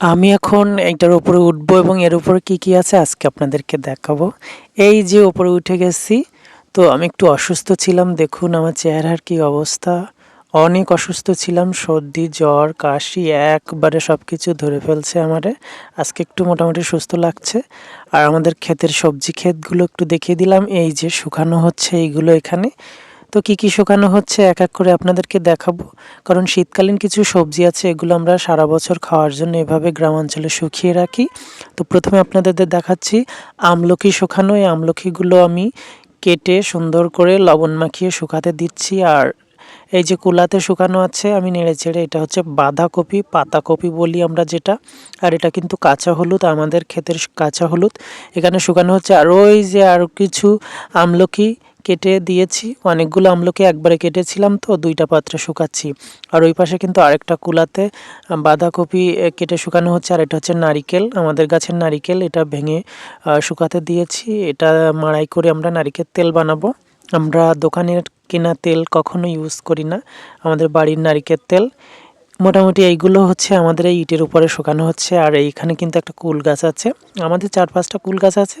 আমি এখন এইটার উপরে উঠবো এবং এর উপরে কি আছে আজকে আপনাদেরকে দেখাবো। এই যে উপরে উঠে গেছি, তো আমি একটু অসুস্থ ছিলাম, দেখুন আমার চেহারার কি অবস্থা। অনেক অসুস্থ ছিলাম, সর্দি জ্বর কাশি একবারে সব কিছু ধরে ফেলছে আমারে। আজকে একটু মোটামুটি সুস্থ লাগছে। আর আমাদের ক্ষেতের সবজি ক্ষেতগুলো একটু দেখিয়ে দিলাম, এই যে শুকানো হচ্ছে এইগুলো এখানে। তো কি শুকানো হচ্ছে এক এক করে আপনাদেরকে দেখাবো। কারণ শীতকালীন কিছু সবজি আছে, এগুলো আমরা সারা বছর খাওয়ার জন্য এভাবে গ্রামাঞ্চলে শুকিয়ে রাখি। তো প্রথমে আপনাদের দেখাচ্ছি আমলকি শুকানো। এই আমলকিগুলো আমি কেটে সুন্দর করে লবণ মাখিয়ে শুকাতে দিচ্ছি। আর এই যে কুলাতে শুকানো আছে, আমি নেড়ে চেড়ে, এটা হচ্ছে বাঁধাকপি, পাতাকপি বলি আমরা যেটা। আর এটা কিন্তু কাঁচা হলুদ, আমাদের ক্ষেতের কাঁচা হলুদ এখানে শুকানো হচ্ছে। আর ওই যে আরও কিছু আমলকি কেটে দিয়েছি, অনেকগুলো আমলকি একবারে কেটেছিলাম, তো দুইটা পাত্রে শুকাচ্ছি। আর ওই পাশে কিন্তু আরেকটা কুলাতে বাঁধাকপি কেটে শুকানো হচ্ছে। আর এটা হচ্ছে নারিকেল, আমাদের গাছের নারিকেল, এটা ভেঙে শুকাতে দিয়েছি। এটা মাড়াই করে আমরা নারিকেল তেল বানাবো। আমরা দোকানের কেনা তেল কখনো ইউজ করি না, আমাদের বাড়ির নারিকেল তেল। মোটামুটি এইগুলো হচ্ছে আমাদের এই ইটের উপরে শুকানো হচ্ছে। আর এইখানে কিন্তু একটা কুল গাছ আছে, আমাদের 4-5টা কুল গাছ আছে।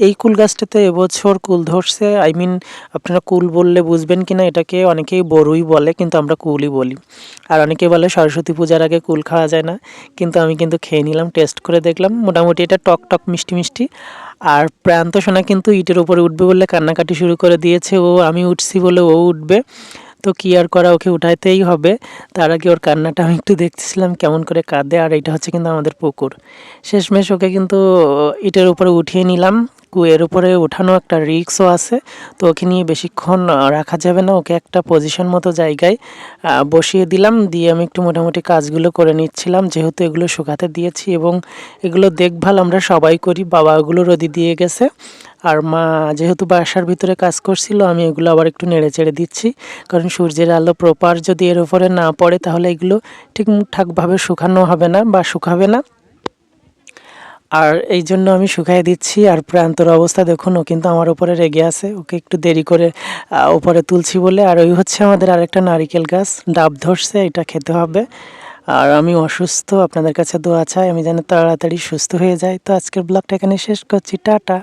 এই কুল গাছটাতে এবছর কুল ধরছে। আই মিন, আপনারা কুল বললে বুঝবেন কি না এটাকে, অনেকেই বড়ুই বলে কিন্তু আমরা কুলই বলি। আর অনেকে বলে সরস্বতী পূজার আগে কুল খাওয়া যায় না, কিন্তু আমি কিন্তু খেয়ে নিলাম, টেস্ট করে দেখলাম, মোটামুটি এটা টক টক মিষ্টি মিষ্টি। আর প্রান্ত সোনা কিন্তু ইটের উপরে উঠবে বলে কান্নাকাটি শুরু করে দিয়েছে, ও আমি উঠছি বলে ও উঠবে। তো কী আর করা, ওকে উঠাইতেই হবে। তার আগে ওর কান্নাটা আমি একটু দেখতেছিলাম কেমন করে কাঁদে। আর এটা হচ্ছে কিন্তু আমাদের পুকুর। শেষমেশ ওকে কিন্তু ইটের উপরে উঠিয়ে নিলাম। এর উপরে ওঠানো একটা রিস্কও আছে, তো ওকে নিয়ে বেশিক্ষণ রাখা যাবে না। ওকে একটা পজিশন মতো জায়গায় বসিয়ে দিলাম, দিয়ে আমি একটু মোটামুটি কাজগুলো করে নিচ্ছিলাম, যেহেতু এগুলো শুকাতে দিয়েছি এবং এগুলো দেখভাল আমরা সবাই করি, বাবা ওগুলো রোদে দিয়ে গেছে। আর মা যেহেতু বাসার ভিতরে কাজ করছিল, আমি এগুলো আবার একটু নেড়ে চেড়ে দিচ্ছি। কারণ সূর্যের আলো প্রপার যদি এর উপরে না পড়ে, তাহলে এগুলো ঠিকঠাকভাবে শুকানো হবে না বা শুকাবে না। আর এই জন্য আমি শুকাই দিচ্ছি। আর প্রান্তর অবস্থা দেখুন, ও কিন্তু আমার উপরে রেগে আছে, ওকে একটু দেরি করে উপরে তুলছি বলে। আর ওই হচ্ছে আমাদের আরেকটা নারিকেল গাছ, ডাব ধরছে, এটা খেতে হবে। আর আমি অসুস্থ, আপনাদের কাছে দোয়া চাই আমি যেন তাড়াতাড়ি সুস্থ হয়ে যাই। তো আজকের ব্লগটা এখানে শেষ করছি, টাটা।